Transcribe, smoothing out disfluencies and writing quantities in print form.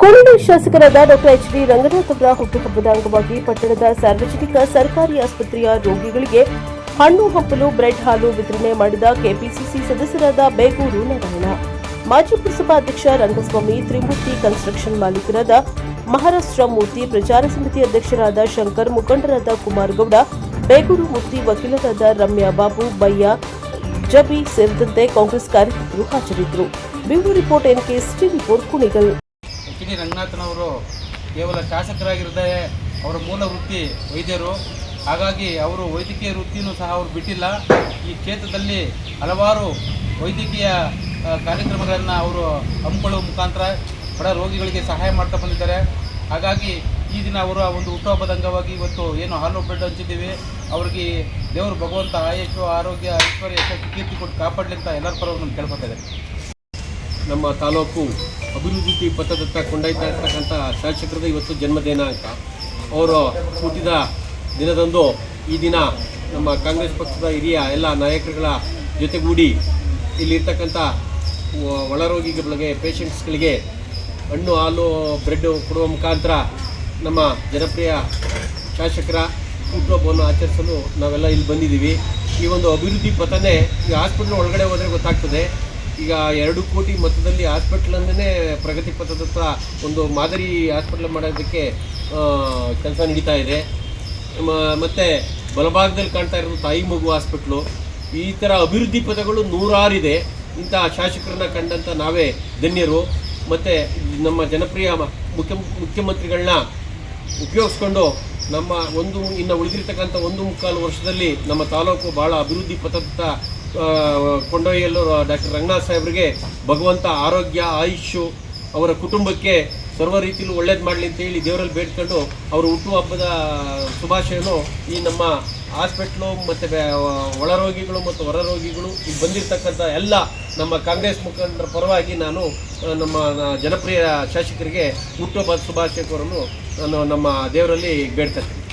ಕೂಡಲ ಶಾಸಕರಾದ ಡಾ ಎಚ್.ಡಿ. ರಂಗನಾಥ್ ಅವರ ಹುಟ್ಟುಹಬ್ಬದ ಅಂಗವಾಗಿ ಪಟ್ಟಣದ ಸಾರ್ವಜನಿಕ ಸರ್ಕಾರಿ ಆಸ್ಪತ್ರೆಯ ರೋಗಿಗಳಿಗೆ ಹಣ್ಣು ಹಂಪಲು ಬ್ರೆಡ್ ಹಾಲು ವಿತರಣೆ ಮಾಡಿದ ಕೆಪಿಸಿಸಿ ಸದಸ್ಯರಾದ ಬೇಗೂರು ನಾರಾಯಣ, ಮಾಜಿ ಪುರಸಭಾಧ್ಯಕ್ಷ ರಂಗಸ್ವಾಮಿ, ತ್ರಿಮೂರ್ತಿ ಕನ್ಸ್ಟ್ರಕ್ಷನ್ ಮಾಲೀಕರಾದ ಮಹಾರಾಷ್ಟ್ರ ಮೂರ್ತಿ, ಪ್ರಚಾರ ಸಮಿತಿ ಅಧ್ಯಕ್ಷರಾದ ಶಂಕರ್, ಮುಖಂಡರಾದ ಕುಮಾರಗೌಡ, ಬೇಗೂರು ಮೂರ್ತಿ, ವಕೀಲರಾದ ರಮ್ಯಾ ಬಾಬು, ಬಯ್ಯ, ಜಬಿ ಸೇರಿದಂತೆ ಕಾಂಗ್ರೆಸ್ ಕಾರ್ಯಕರ್ತರು ಹಾಜರಿದ್ದರು. Bureau report NK64 Kunigal. H D. ರಂಗನಾಥನವರು ಕೇವಲ ಶಾಸಕರಾಗಿರದೆ ಅವರ ಮೂಲ ವೃತ್ತಿ ವೈದ್ಯರು. ಹಾಗಾಗಿ ಅವರು ವೈದ್ಯಕೀಯ ವೃತ್ತಿಯೂ ಸಹ ಅವರು ಬಿಟ್ಟಿಲ್ಲ. ಈ ಕ್ಷೇತ್ರದಲ್ಲಿ ಹಲವಾರು ವೈದ್ಯಕೀಯ ಕಾರ್ಯಕ್ರಮಗಳನ್ನು ಅವರು ಹಮ್ಮಿಕೊಳ್ಳುವ ಮುಖಾಂತರ ಬಡ ರೋಗಿಗಳಿಗೆ ಸಹಾಯ ಮಾಡ್ತಾ ಬಂದಿದ್ದಾರೆ. ಹಾಗಾಗಿ ಈ ದಿನ ಅವರ ಒಂದು ಹುಟ್ಟುಹಬ್ಬದ ಅಂಗವಾಗಿ ಇವತ್ತು ಏನು ಹಾಲು ಬ್ರೆಡ್ ಹಂಚಿದ್ದೀವಿ. ಅವರಿಗೆ ದೇವರು ಭಗವಂತ ಆಯುಷು, ಆರೋಗ್ಯ, ಐಶ್ವರ್ಯ, ಕೀರ್ತಿ ಕೊಟ್ಟು ಕಾಪಾಡಲಿ ಅಂತ ಎಲ್ಲರ ಪರವಾಗಿ ನಾನು ಕೇಳ್ಕೊತಾ ನಮ್ಮ ತಾಲೂಕು ಅಭಿವೃದ್ಧಿ ಪಥದತ್ತ ಕೊಂಡೊಯ್ತಾ ಇರ್ತಕ್ಕಂಥ ಶಾಸಕರದ ಇವತ್ತು ಜನ್ಮದಿನಾಂಕ. ಅವರು ಹುಟ್ಟಿದ ದಿನದಂದು ಈ ದಿನ ನಮ್ಮ ಕಾಂಗ್ರೆಸ್ ಪಕ್ಷದ ಹಿರಿಯ ಎಲ್ಲ ನಾಯಕರುಗಳ ಜೊತೆಗೂಡಿ ಇಲ್ಲಿರ್ತಕ್ಕಂಥ ಒಳರೋಗಿಗಳಿಗೆ, ಪೇಷಂಟ್ಸ್ಗಳಿಗೆ ಹಣ್ಣು ಹಾಲು ಬ್ರೆಡ್ ಕೊಡುವ ಮುಖಾಂತರ ನಮ್ಮ ಜನಪ್ರಿಯ ಶಾಸಕರ ಹುಟ್ಟುಹಬ್ಬವನ್ನು ಆಚರಿಸಲು ನಾವೆಲ್ಲ ಇಲ್ಲಿ ಬಂದಿದ್ದೀವಿ. ಈ ಒಂದು ಅಭಿವೃದ್ಧಿ ಪಥನೇ ಈ ಹಾಸ್ಪಿಟ್ಲ್ ಒಳಗಡೆ ಹೋದರೆ ಗೊತ್ತಾಗ್ತದೆ. ಈಗ 2 ಕೋಟಿ ಮೊತ್ತದಲ್ಲಿ ಹಾಸ್ಪಿಟ್ಲನ್ನೇ ಪ್ರಗತಿ ಪಥದತ್ತ ಒಂದು ಮಾದರಿ ಹಾಸ್ಪಿಟ್ಲ್ ಮಾಡೋದಕ್ಕೆ ಕೆಲಸ ನಡೀತಾ ಇದೆ. ಮತ್ತು ಬಲಭಾಗದಲ್ಲಿ ಕಾಣ್ತಾ ಇರೋದು ತಾಯಿ ಮಗು ಹಾಸ್ಪಿಟ್ಲು. ಈ ಥರ ಅಭಿವೃದ್ಧಿ ಪಥಗಳು 106 ಇದೆ. ಇಂಥ ಶಾಸಕರನ್ನ ಕಂಡಂಥ ನಾವೇ ಧನ್ಯರು. ಮತ್ತು ನಮ್ಮ ಜನಪ್ರಿಯ ಮುಖ್ಯಮಂತ್ರಿಗಳನ್ನ ಉಪಯೋಗಿಸ್ಕೊಂಡು ನಮ್ಮ ಇನ್ನು ಉಳಿದಿರ್ತಕ್ಕಂಥ 1.25 ವರ್ಷದಲ್ಲಿ ನಮ್ಮ ತಾಲೂಕು ಭಾಳ ಅಭಿವೃದ್ಧಿ ಪಥದತ್ತ ಕೊಂಡೊಯ್ಯಲು ಡಾಕ್ಟರ್ ರಂಗನಾಥ್ ಸಾಹೇಬರಿಗೆ ಭಗವಂತ ಆರೋಗ್ಯ, ಆಯುಷ್ಯು, ಅವರ ಕುಟುಂಬಕ್ಕೆ ಸರ್ವ ರೀತಿಯಲ್ಲೂ ಒಳ್ಳೇದು ಮಾಡಲಿ ಅಂತೇಳಿ ದೇವರಲ್ಲಿ ಬೇಡ್ಕೊಂಡು ಅವರ ಹುಟ್ಟುಹಬ್ಬದ ಶುಭಾಶಯನು ಈ ನಮ್ಮ ಹಾಸ್ಪಿಟ್ಲು ಮತ್ತು ಒಳರೋಗಿಗಳು ಮತ್ತು ಹೊರರೋಗಿಗಳು ಇಲ್ಲಿ ಬಂದಿರತಕ್ಕಂಥ ಎಲ್ಲ ನಮ್ಮ ಕಾಂಗ್ರೆಸ್ ಮುಖಂಡರ ಪರವಾಗಿ ನಾನು ನಮ್ಮ ಜನಪ್ರಿಯ ಶಾಸಕರಿಗೆ ಹುಟ್ಟುಹಬ್ಬದ ಶುಭಾಶಯವನ್ನು ನಾನು ನಮ್ಮ ದೇವರಲ್ಲಿ ಬೇಡ್ತಾ ಇದ್ದೀನಿ.